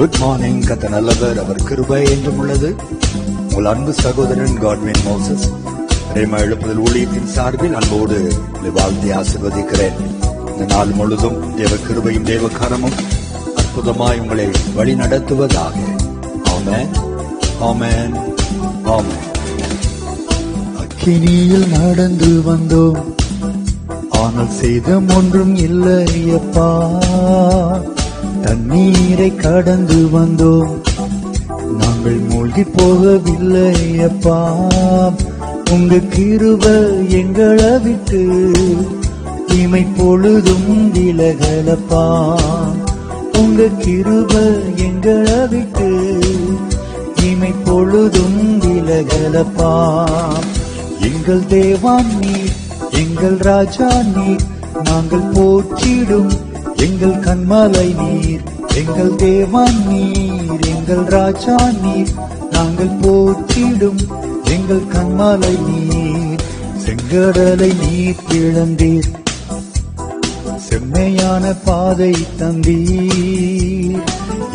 Good morning. கர்த்தர் நல்லவர், அவர் கிருபை என்றும் உள்ளது. உங்கள் அன்பு சகோதரன் காட்வின் மோசஸ் ரேமா எழுப்புதல் ஊழியத்தின் சார்பில் அன்போடு வாழ்த்தி ஆசீர்வதிக்கிறேன். இந்த நாள் முழுதும் தேவ கிருபையும் தேவ கரமும் அற்புதமாய் உங்களை வழி நடத்துவதாக. ஆமென், ஆமென், ஆமென். அக்கினியில் நடந்து வந்தோம், ஆனால் சேதம் ஒன்றும் இல்லையப்பா. தண்ணீரை கடந்து வந்தோம், நாங்கள் மூழ்கி போகவில்லையப்பா. உங்க கிருபை எங்களை விட்டு இமை பொழுதும் விலகலப்பா. உங்க கிருபை எங்களை விட்டு இமை பொழுதும் விலகலப்பா. எங்கள் தேவான் நீர், எங்கள் ராஜா நீர், நாங்கள் போற்றிடும் எங்கள் கண்மலை நீர். எங்கள் தேவான் நீர், எங்கள் ராஜா நீர், நாங்கள் போற்றிடும் எங்கள் கண்மலை நீர். செங்கடலை நீர் பிளந்தீர், செம்மையான பாதை தந்தீர்.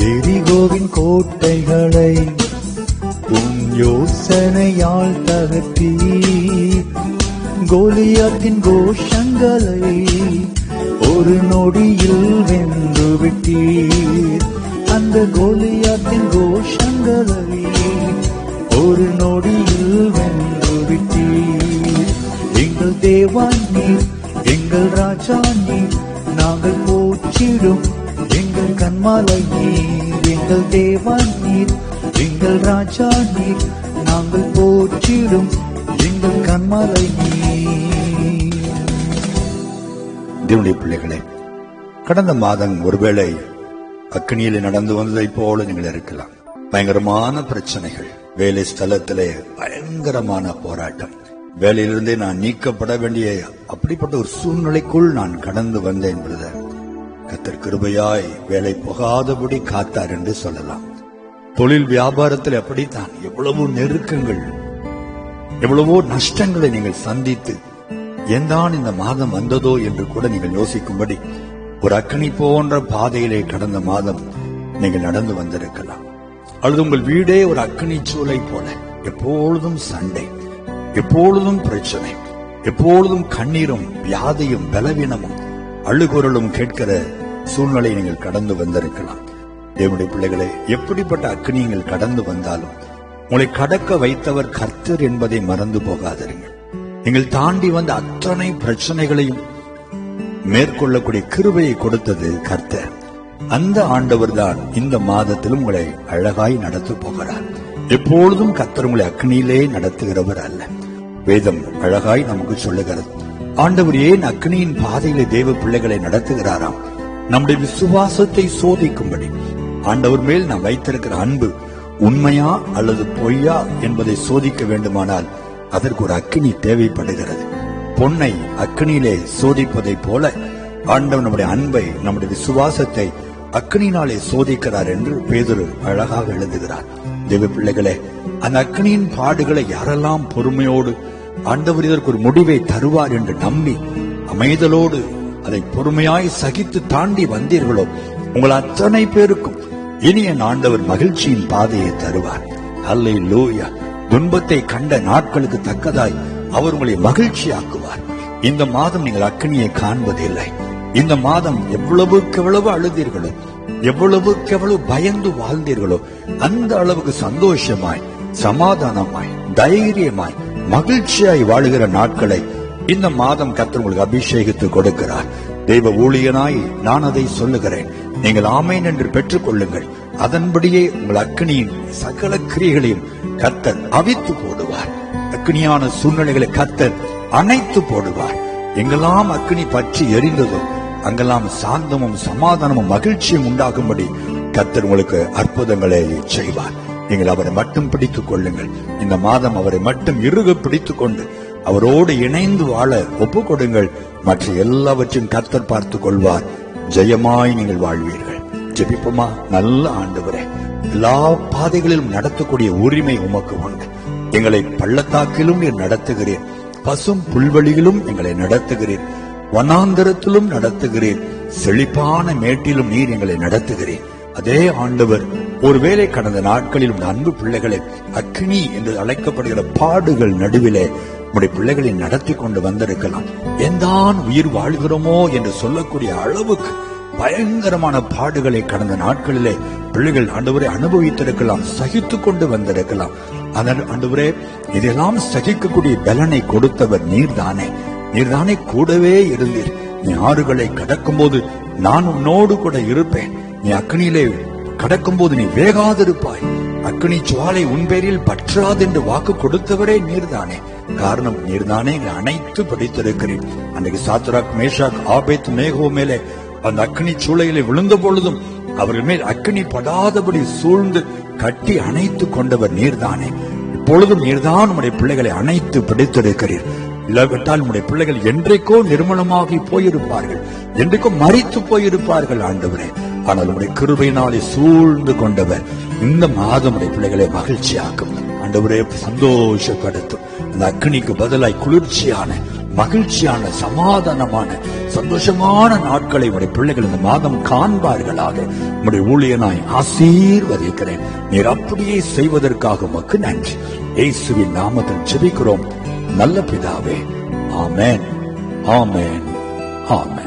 எரிகோவின் கோட்டைகளை உன் யோசனையால் தகர்த்தீர். கோலியாத்தின் கோஷங்களை ஒரு நொடியில் வென்று விட்டீர். அந்த கோலியாத்தின் கோஷங்களை ஒரு நொடியில் வென்று விட்டீர். எங்கள் தேவான் நீர், எங்கள் ராஜா நீர், நாங்கள் போற்றிடும் எங்கள் கண்மலை நீர். எங்கள் தேவான் நீர், எங்கள் ராஜா நீர், நாங்கள் போற்றிடும் எங்கள் கண்மலை நீர். தேவனுடைய பிள்ளைகளே, கடந்த மாதம் ஒருவேளை அக்கினியில் நடந்து வந்ததை போல நீங்கள் இருக்கலாம். பயங்கரமான பிரச்சனைகள், வேலை ஸ்தலத்திலே பயங்கரமான போராட்டம், வேலையிலிருந்தே நான் நீக்கப்பட வேண்டிய அப்படிப்பட்ட ஒரு சூழ்நிலைக்குள் நான் கடந்து வந்தேன் பிரதர். கர்த்தர் கிருபையாய் வேலை போகாதபடி காத்தார் என்று சொல்லலாம். தொழில் வியாபாரத்தில் அப்படித்தான் எவ்வளவோ நெருக்கங்கள், எவ்வளவோ நஷ்டங்களை நீங்கள் சந்தித்து ஏன்தான் இந்த மாதம் வந்ததோ என்று கூட நீங்கள் யோசிக்கும்படி ஒரு அக்கினி போன்ற பாதையிலே கடந்த மாதம் நீங்கள் நடந்து வந்திருக்கலாம். அல்லது உங்கள் வீடே ஒரு அக்கினி சூளை போல எப்பொழுதும் சண்டை, எப்பொழுதும் பிரச்சனை, எப்பொழுதும் கண்ணீரும் வியாதியும் பலவீனமும் அழுகுரலும் கேட்கிற சூழ்நிலை நீங்கள் கடந்து வந்திருக்கலாம். தேவனுடைய பிள்ளைகளே, எப்படிப்பட்ட அக்கினி நீங்கள் கடந்து வந்தாலும் உங்களை கடக்க வைத்தவர் கர்த்தர் என்பதை மறந்து போகாதீர்கள். நீங்கள் தாண்டி வந்த அத்தனை பிரச்சனைகளையும் மேற்கொள்ளக்கூடிய கிருபையை கொடுத்தது கர்த்தர். அந்த ஆண்டவர் தான் இந்த மாதத்திலும் உங்களை அழகாய் நடத்த போகிறார். எப்பொழுதும் கர்த்தர் உங்களை அக்னியிலே நடத்துகிறவர் அல்ல. வேதம் அழகாய் நமக்கு சொல்லுகிறது. ஆண்டவர் ஏன் அக்னியின் பாதையிலே தேவ பிள்ளைகளை நடத்துகிறாராம்? நம்முடைய விசுவாசத்தை சோதிக்கும்படி. ஆண்டவர் மேல் நாம் வைத்திருக்கிற அன்பு உண்மையா அல்லது பொய்யா என்பதை சோதிக்க வேண்டுமானால் அதற்கு ஒரு அக்கினி தேவைப்படுகிறது. பொன்னை அக்கினியிலே சோதிப்பதை போல ஆண்டவர் நம்முடைய அன்பை, நம்முடைய விசுவாசத்தை அக்கினியினாலே சோதிக்கிறார் என்று பேதுரு அழகாக எழுதுகிறார். தேவ பிள்ளைகளே, அந்த அக்கினியின் பாடுகளை யாரெல்லாம் பொறுமையோடு ஆண்டவர் இதற்கு ஒரு முடிவை தருவார் என்று நம்பி அமைதலோடு அதை பொறுமையாய் சகித்து தாண்டி வந்தீர்களோ, உங்கள் அத்தனை பேருக்கும் இனி என் ஆண்டவர் மகிழ்ச்சியின் பாதையை தருவார். அல்லேலூயா. துன்பத்தை கண்ட நாட்களுக்கு தக்கதாய் அவர் உங்களை மகிழ்ச்சியாக்குவார். இந்த மாதம் நீங்கள் அக்கினியை காண்பதில்லை. இந்த மாதம் எவ்வளவுக்கு எவ்வளவு அழுதீர்களோ, எவ்வளவுக்கு எவ்வளவு பயந்து வாழ்ந்தீர்களோ, அந்த அளவுக்கு சந்தோஷமாய், சமாதானமாய், தைரியமாய், மகிழ்ச்சியாய் வாழுகிற நாட்களை இந்த மாதம் கர்த்தர் உங்களுக்கு அபிஷேகித்து கொடுக்கிறார். தெய்வ ஊழியனாய் நான் அதை சொல்லுகிறேன். நீங்கள் ஆமென் என்று பெற்றுக் கொள்ளுங்கள். அதன்படியே உங்கள் அக்கினியின் சகல கிரியைகளையும் கர்த்தர் அவித்து போடுவார். அக்கினியான சூழ்நிலைகளை கர்த்தர் அணைத்து போடுவார். எங்கெல்லாம் அக்கினி பற்றி எரிந்ததோ அங்கெல்லாம் சாந்தமும் சமாதானமும் மகிழ்ச்சியும் உண்டாகும்படி கர்த்தர் உங்களுக்கு அற்புதங்களை செய்வார். நீங்கள் அவரை மட்டும் பிடித்துக் கொள்ளுங்கள். இந்த மாதம் அவரை மட்டும் இறுக பிடித்துக் கொண்டு அவரோடு இணைந்து வாழ ஒப்புக் கொடுங்கள். மற்ற எல்லாவற்றையும் கர்த்தர் பார்த்துக் கொள்வார். ஜெயமாய் நீங்கள் வாழ்வீர்கள். ஜெபிப்போமா? நல்ல ஆண்டவரே, எல்லா பாதைகளிலும் நடத்தக்கூடிய உரிமை உமக்கு உண்டு. எங்களை பள்ளத்தாக்கிலும் நீர் நடத்துகிறீர், பசும் புல்வெளியிலும் எங்களை வனாந்தரத்திலும் நடத்துகிறீர், செழிப்பான மேட்டிலும் நீர் எங்களை நடத்துகிறீர். அதே ஆண்டவர் ஒருவேளை கடந்த நாட்களில் உடைய அன்பு பிள்ளைகளை அக்னி என்று அழைக்கப்படுகிற பாடுகள் நடுவிலே உடைய பிள்ளைகளை நடத்தி கொண்டு வந்திருக்கலாம். எந்தான் உயிர் வாழ்கிறோமோ என்று சொல்லக்கூடிய அளவுக்கு பயங்கரமான பாடுகளை கடந்த நாட்களிலே பிள்ளைகள் ஆண்டவரை அனுபவித்திருக்கலாம், சகித்து கொண்டு வந்திருக்கலாம். ஆனால் ஆண்டவரே, இதெல்லாம் சகிக்கக்கூடிய பலனை கொடுத்தவர் நீர்தானே. நீர்தானே கூடவே இருந்தீர். நீ ஆறுகளை கடக்கும் போது நான் உன்னோடு கூட இருப்பேன். நீ அக்னியிலே கடக்கும் போது நீ வேகாதிருப்பாய். அக்னி ஜுவாலை உன் பேரில் பற்றாது என்று வாக்கு கொடுத்தவரே நீர்தானே. காரணம் நீர்தானே அனைத்து படித்திருக்கிறேன். அன்றைக்கு சாத்ராக், மேஷாக், ஆபேத் நேகோ மேலே அந்த அக்னி சூளையிலே விழுந்த பொழுதும் அவர்கள் மேல் அக்னி படாதபடி சூழ்ந்து கட்டி அணைத்து கொண்டவர் நீர்தானே. இப்பொழுதும் நீர்தான் உடைய பிள்ளைகளை அணைத்து பிடித்திருக்கிறீர். இல்லாவிட்டால் உடைய பிள்ளைகள் என்றைக்கோ நிர்மலமாகி போயிருப்பார்கள், என்றைக்கோ மரித்து போயிருப்பார்கள் ஆண்டவரே. ஆனால் உடைய கிருபையினாலே சூழ்ந்து கொண்டவர் இந்த மாதம் உடைய பிள்ளைகளை மகிழ்ச்சியாக்கும் ஆண்டவரே, சந்தோஷப்படுத்தும். அந்த அக்னிக்கு பதிலாய் குளிர்ச்சியான, மகிழ்ச்சியான, சமாதானமான, சந்தோஷமான நாட்களை உடைய பிள்ளைகள் இந்த மாதம் காண்பார்களாக உடைய ஊழியனாய் ஆசீர்வதிக்கிறேன். நீர் அப்படியே செய்வதற்காக உமக்கு நன்றி. இயேசுவின் நாமத்தில் ஜெபிக்கிறோம் நல்ல பிதாவே. ஆமென், ஆமென், ஆமென்.